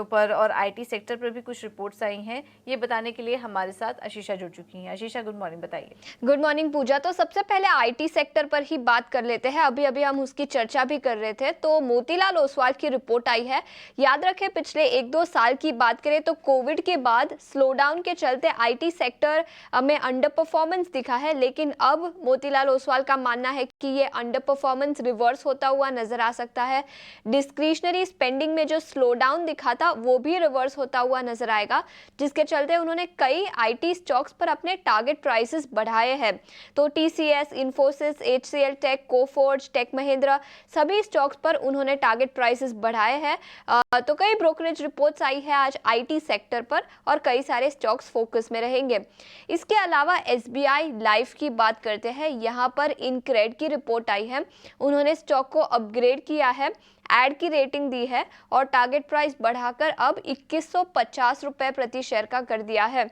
पर और IT sector पर भी कुछ रिपोर्ट्स आई हैं, ये बताने के लिए हमारे साथ आशीषा जुड़ चुकी हैं। आशीषा, गुड मॉर्निंग, बताइए। गुड मॉर्निंग पूजा। तो सबसे पहले आईटी सेक्टर पर ही बात कर लेते हैं। अभी अभी हम उसकी चर्चा भी कर रहे थे। तो मोतीलाल ओसवाल की रिपोर्ट आई है। याद रखें, पिछले 1-2 साल की बात करें तो कोविड के बाद स्लोडाउन के चलते आईटी सेक्टर में अंडर परफॉर्मेंस दिखा है, लेकिन अब मोतीलाल ओसवाल का मानना है कि ये अंडर परफॉर्मेंस रिवर्स होता हुआ नजर आ सकता है। डिस्क्रिशनरी स्पेंडिंग में जो स्लोडाउन दिखा था वो भी रिवर्स होता हुआ नजर आएगा, जिसके चलते उन्होंने कई आईटी स्टॉक्स पर अपने टारगेट प्राइसेस बढ़ाए हैं। तो TCS, Infosys, HCL tech, Coforge, tech Mahindra, सभी स्टॉक्स पर उन्होंने टारगेट प्राइसेस बढ़ाए हैं। तो कई ब्रोकरेज रिपोर्ट्स आई है आज आईटी सेक्टर पर और कई सारे स्टॉक्स फोकस में रहेंगे। इसके अलावा एसबीआई लाइफ की बात करते हैं। यहाँ पर इनक्रेड की रिपोर्ट आई है। उन्होंने स्टॉक को अपग्रेड किया है, एड की रेटिंग दी है और टारगेट प्राइस बढ़ाकर अब 2150 रुपए प्रति शेयर का कर दिया है।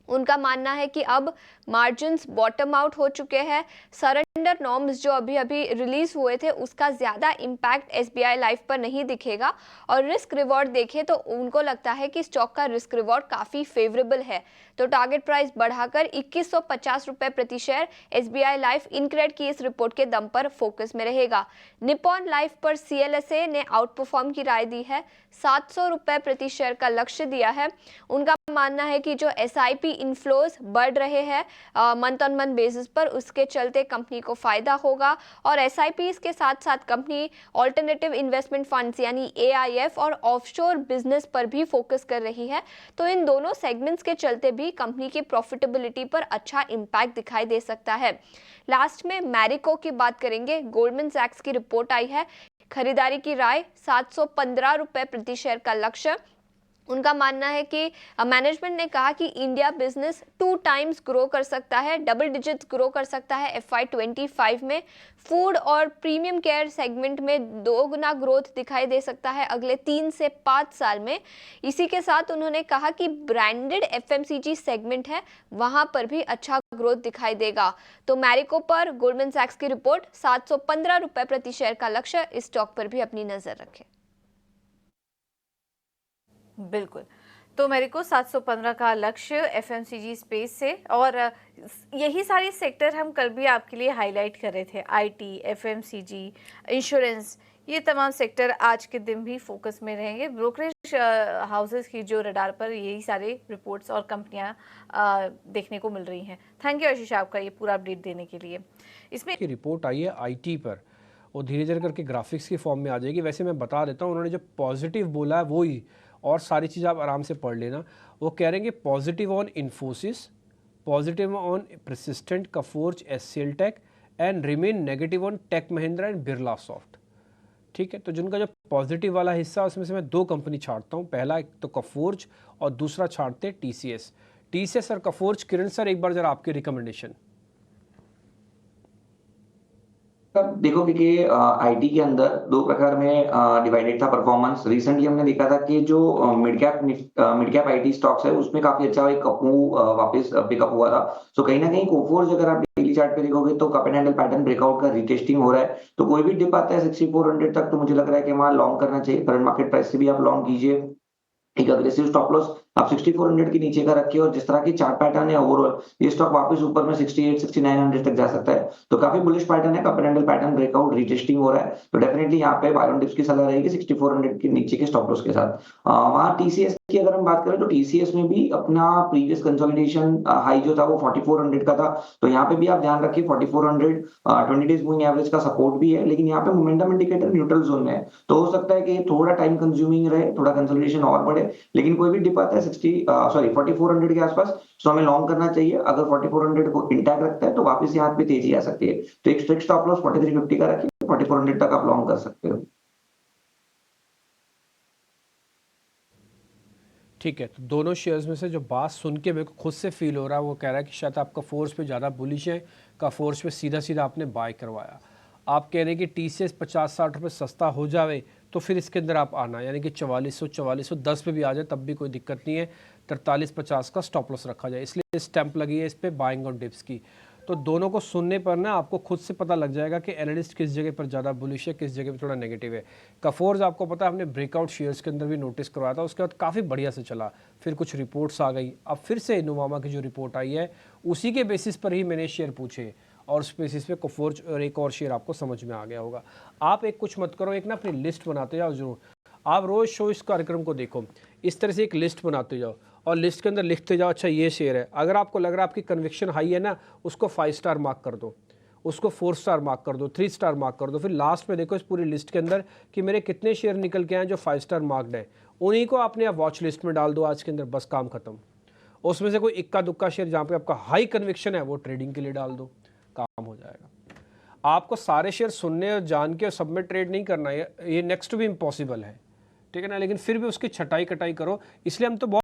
उनका मानना है कि अब मार्जिन्स बॉटम आउट हो चुके हैं। सरेंडर नॉर्म्स जो अभी अभी रिलीज हुए थे उसका ज़्यादा इम्पैक्ट एसबीआई लाइफ पर नहीं दिखेगा और रिस्क रिवॉर्ड देखें तो उनको लगता है कि स्टॉक का रिस्क रिवॉर्ड काफ़ी फेवरेबल है। तो टारगेट प्राइस बढ़ाकर 2150 रुपए प्रति शेयर एसबीआई लाइफ इनक्रेड की इस रिपोर्ट के दम पर फोकस में रहेगा। निप्पॉन लाइफ पर सीएलएसए ने आउट परफॉर्म की राय दी है, 700 रुपए प्रति शेयर का लक्ष्य दिया है। उनका मानना है कि जो एसआईपी इनफ्लोज बढ़ रहे हैं मंथ ऑन मंथ बेसिस पर, उसके चलते कंपनी को फायदा होगा और एसआईपी के साथ साथ कंपनी ऑल्टरनेटिव इन्वेस्टमेंट फंड्स यानी एआईएफ और ऑफशोर बिजनेस पर भी फोकस कर रही है। तो इन दोनों सेगमेंट्स के चलते भी कंपनी की प्रॉफिटेबिलिटी पर अच्छा इंपैक्ट दिखाई दे सकता है। लास्ट में मैरिको की बात करेंगे। गोल्डमैन सैक्स की रिपोर्ट आई है। खरीदारी की राय 715 रुपए प्रति शेयर का लक्ष्य। उनका मानना है कि मैनेजमेंट ने कहा कि इंडिया बिजनेस 2 टाइम्स ग्रो कर सकता है, डबल डिजिट्स ग्रो कर सकता है FY25 में। फूड और प्रीमियम केयर सेगमेंट में 2 गुना ग्रोथ दिखाई दे सकता है अगले 3 से 5 साल में। इसी के साथ उन्होंने कहा कि ब्रांडेड एफएमसीजी सेगमेंट है, वहां पर भी अच्छा ग्रोथ दिखाई देगा। तो मैरिको पर गोल्डमैन सैक्स की रिपोर्ट 715 रुपए प्रति शेयर का लक्ष्य, इस स्टॉक पर भी अपनी नजर रखें। बिल्कुल। तो मेरे को 715 का लक्ष्य एफएमसीजी स्पेस से, और यही सारे सेक्टर हम कल भी आपके लिए हाईलाइट कर रहे थे। आईटी, एफएमसीजी, इंश्योरेंस, ये तमाम सेक्टर आज के दिन भी फोकस में रहेंगे। ब्रोकरेज हाउसेस की जो रडार पर यही सारे रिपोर्ट्स और कंपनियां देखने को मिल रही हैं। थैंक यू आशीष, आपका ये पूरा अपडेट देने के लिए। इसमें की रिपोर्ट आई है आईटी पर, वो धीरे धीरे करके ग्राफिक्स की फॉर्म में आ जाएगी। वैसे मैं बता देता हूँ, उन्होंने जो पॉजिटिव बोला है वो ही, और सारी चीज़ आप आराम से पढ़ लेना। वो कह रहे हैं कि positive on Infosys, positive on Persistent, Coforge, HCL Tech and remain negative on Tech Mahindra and Birlasoft. ठीक है, तो जिनका जो पॉजिटिव वाला हिस्सा उसमें से मैं 2 कंपनी छांटता हूँ। पहला एक तो कफोर्ज और दूसरा छांटते टीसीएस। टीसीएस और कफोर्ज, किरण सर एक बार जरा आपकी रिकमेंडेशन। अब देखो कि आईटी के अंदर 2 प्रकार में डिवाइडेड था परफॉर्मेंस। रिसेंटली हमने देखा था कि जो मिड कैप आईटी स्टॉक्स है उसमें काफी अच्छा एक वापस पिकअप हुआ था। सो कहीं ना कहीं कोफोर्ज अगर आप डेली चार्ट पे देखोगे तो cup and handle pattern breakout का रिटेस्टिंग हो रहा है। तो कोई भी डिप आता है 6400 तक, तो मुझे लग रहा है कि वहां लॉन्ग करना चाहिए। करंट मार्केट प्राइस से भी आप लॉन्ग कीजिए। एक अग्रेसिव स्टॉप लॉस आप 6400 के नीचे का रखिए, और जिस तरह की चार्ट पैटर्न है ओवरऑल ये स्टॉक वापस ऊपर में 68 6900 तक जा सकता है। तो काफी बुलिश पैटर्न है, cup and handle pattern breakout retesting हो रहा है। तो डेफिनेटली यहाँ पे बाय ऑन डिप्स की सलाह रहेगी 6400 के नीचे के स्टॉप लॉस के साथ। वहां टीसीएस की अगर हम बात करें तो टीसीएस में भी अपना प्रीवियस कंसोलिडेशन हाई जो था वो 4400 का था। तो यहाँ पे भी आप ध्यान रखिए 4400 20 डेज मूविंग एवरेज का सपोर्ट भी है, लेकिन यहाँ पे मोमेंटम इंडिकेटर न्यूट्रल जोन में है। तो हो सकता है कि थोड़ा टाइम कंज्यूमिंग रहे, थोड़ा कंसोलिडेशन और बढ़े, लेकिन कोई भी डिप आता है 4400 के आसपास तो हमें लॉन्ग करना चाहिए। अगर 4400 को इंटैक्ट रखता है तो वापस यहाँ पे तेजी आ सकती है। तो एक स्ट्रिक्ट स्टॉप लॉस 4350 का रखिए, 4400 तक आप लॉन्ग कर सकते हो। ठीक है, तो दोनों शेयर्स में से जो बात सुन के मेरे को खुद से फील हो रहा है, वो कह रहा है कि शायद आपका फोर्स पे ज़्यादा बुलिश है, का फोर्स पे सीधा सीधा आपने बाय करवाया। आप कह रहे हैं कि टीसीएस 50-60 रुपये सस्ता हो जाए तो फिर इसके अंदर आप आना, यानी कि 4410 पे भी आ जाए तब भी कोई दिक्कत नहीं है। 4350 का स्टॉप लॉस रखा जाए, इसलिए स्टैंप लगी है इस पर बाइंग ऑन डिप्स की। तो दोनों को सुनने पर ना आपको खुद से पता लग जाएगा कि एनालिस्ट किस जगह पर ज़्यादा बुलिश है, किस जगह पर थोड़ा नेगेटिव है। कफोर्स आपको पता है हमने ब्रेकआउट शेयर्स के अंदर भी नोटिस करवाया था, उसके बाद काफ़ी बढ़िया से चला, फिर कुछ रिपोर्ट्स आ गई, अब फिर से नुवामा की जो रिपोर्ट आई है उसी के बेसिस पर ही मैंने शेयर पूछे और उस बेसिस पे कफोर्ज और एक और शेयर आपको समझ में आ गया होगा। आप एक कुछ मत करो, एक ना अपनी लिस्ट बनाते जाओ जरूर। आप रोज़ शो इस कार्यक्रम को देखो, इस तरह से एक लिस्ट बनाते जाओ और लिस्ट के अंदर लिखते जाओ अच्छा ये शेयर है। अगर आपको लग रहा है आपकी कन्विक्शन हाई है ना, उसको 5 स्टार मार्क कर दो, उसको 4 स्टार मार्क कर दो, 3 स्टार मार्क कर दो। फिर लास्ट में देखो इस पूरी लिस्ट के अंदर कि मेरे कितने शेयर निकल के आए जो 5 स्टार मार्क्ड है, उन्हीं को आपने आप वॉच लिस्ट में डाल दो आज के अंदर, बस काम खत्म। उसमें से कोई इक्का दुक्का शेयर जहाँ पे आपका हाई कन्विक्शन है वो ट्रेडिंग के लिए डाल दो, काम हो जाएगा। आपको सारे शेयर सुनने और जान के और सब में ट्रेड नहीं करना है, ये नेक्स्ट टू भी इम्पॉसिबल है, ठीक है ना, लेकिन फिर भी उसकी छटाई कटाई करो। इसलिए हम तो बहुत